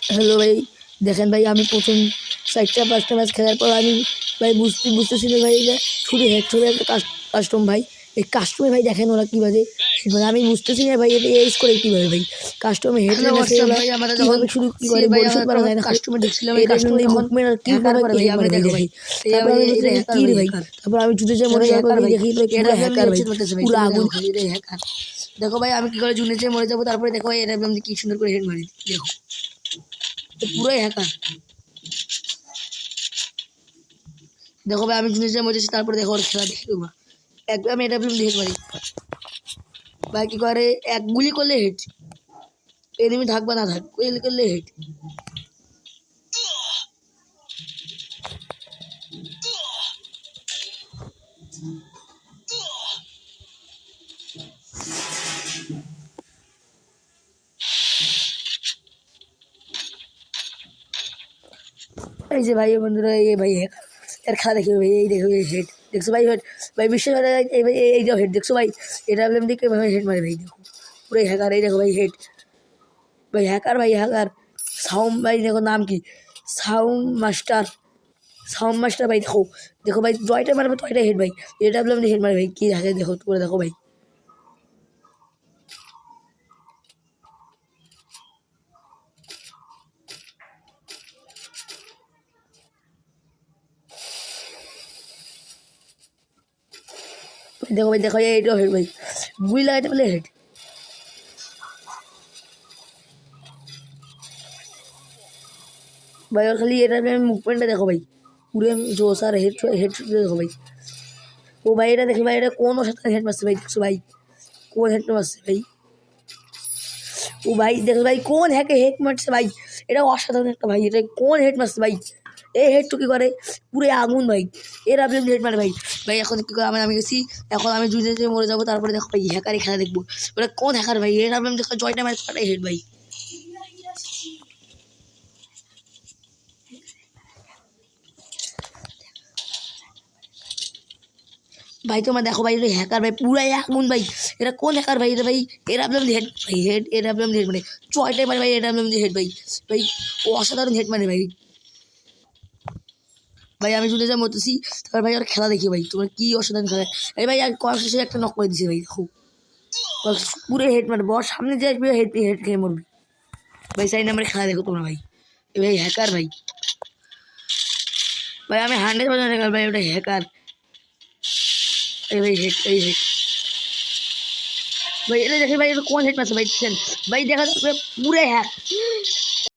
Hello ভাই, দেখেন ভাই আমি প্রথম 4টা 5টা ম্যাচ খেলার পর আমি ভাই বুঝতেছি না ভাই, এটা শুধু হেড ছবি একটা কাস্টম ভাই। এই কাস্টমে ভাই দেখেন ওরা কীভাবে মানে আমি বুঝতেছি না ভাই, এটা এজ করে কীভাবে ভাই কাস্টমে হেড হ্যালো না হোয়াটসঅ্যাপ ওরা ভাই, আমরা যখন কীভাবে শুধু কী সে করে ভাই বডি আমরা শট মারা যায় না কাস্টমার ঢুকছিলাম, এই এটা কাস্টমার তখন মুভমেন্ট আর হ্যাকার কীভাবে করে ভাই, হেড আমি মারে ভাই দেখো ভাই দেখি। এই তারপর আমি এটা বলছিলাম হ্যাকার কী ভাই, রে ভাই, হ্যাকার তারপর আমি জুতে যে মরে এটা যাওয়ার পর হ্যাকার ভাই ভাই, দেখি ভাই এটা পুরো আপনি হ্যাকার ভাই, হেডশট মারতেছে ভাই, পুরো তুমি আগুন। দেখো ভাই এটা হ্যাকার। দেখো ভাই আমি কি করে জুনেছে মরে যাবো, তারপরে দেখো ভাই এটা আমি কি সুন্দর করে হেড মারি, দেখো পুরোই হ্যাকার। দেখো ভাই আমি জুনেছে মরেছি, তারপরে দেখো ওর খেলা দেখি তোমরা। একবার আমি এটা হেড মারি ভাই, কি করে এক গুলি করলে হেড, এনিমি থাকবে না থাক গুলি করলে হেড। এই যে ভাই বন্ধুরা, এই ভাই এর খেলা দেখি ভাই, এই দেখো এই হেড দেখছো ভাই, হেড ভাই বিশ্বের এই ভাই এই যে হেড দেখছো ভাই, এটা আমি দেখে ভাই হেড মারে ভাই, দেখো পুরো হ্যাকার। এই দেখো ভাই হেড ভাই, হ্যাকার ভাই হ্যাকার। সাউন্ড ভাই দেখো নাম কি, সাউন্ড মাস্টার, সাউন্ড মাস্টার ভাই। দেখো দেখো ভাই জয়টা মারবে তয়টা হেড ভাই, এটা আমি হেড মারে ভাই, কি হ্যাকে দেখো তোমরা দেখো ভাই। দেখো ভাই দেখো এইটাও হেড ভাই, গুলি লাগাইতে পারলে হেড ভাই। और खाली এটা আমি মুভমেন্টটা দেখো ভাই, পুরো জোস আর হেড হেড দেখো ভাই। ও ভাই এটা দেখি ভাই, এটা কোন ওর সাথে হেড মারছে ভাই, দেখছো ভাই কোন হেড মারছে ভাই। ও ভাই দেখো ভাই কোন হ্যাকে হেড মারছে ভাই, এটা অসাধারণ একটা ভাই, এটা কোন হেড মারছে ভাই। এই হেডটু কি করে পুরো আগুন ভাই, এর আপনি হেড মারে ভাই। ভাই এখন কি করে আমি গেছি, এখন আমি জুজে মরে যাবো, তারপরে দেখো ভাই হ্যাকারই খেলা দেখবো, ওটা কোন হ্যাকার ভাই, এর আপনি দেখো জয়টা মারে তাটাই হেড ভাই। ভাই তোমার দেখো ভাই, এটা হ্যাকার ভাই পুরাই আগুন ভাই, এটা কোন হ্যাকার ভাই, এটা ভাই এর আপনি হেড ভাই, হেড এর আপনি হেড মানে জয়টাই মারে ভাই, এটা আপনি হেড ভাই। ভাই ও অসাধারণ হেড মানে ভাই। ভাই আমি শুনে যা মরতেছি, তারপর ভাই আর খেলা দেখি ভাই, তোমার কি অসাধারণ খেলা। এই ভাই আর কয়েক শেষে একটা নক করে দিছে ভাই, খুব পুরো হেড মানে বস সামনে যে আসবে হেড হেড খেয়ে মরবি ভাই। 4 নম্বরে খেলা দেখো তোমরা ভাই, এ ভাই হ্যাকার ভাই। ভাই আমি 100% হ্যাকার ভাই, ওটা হ্যাকার। এই ভাই হেড, এই হেড ভাই, এটা দেখে ভাই এটা কোন হেড মারছে ভাই, দেখছেন ভাই, দেখা যাচ্ছে পুরো হ্যাক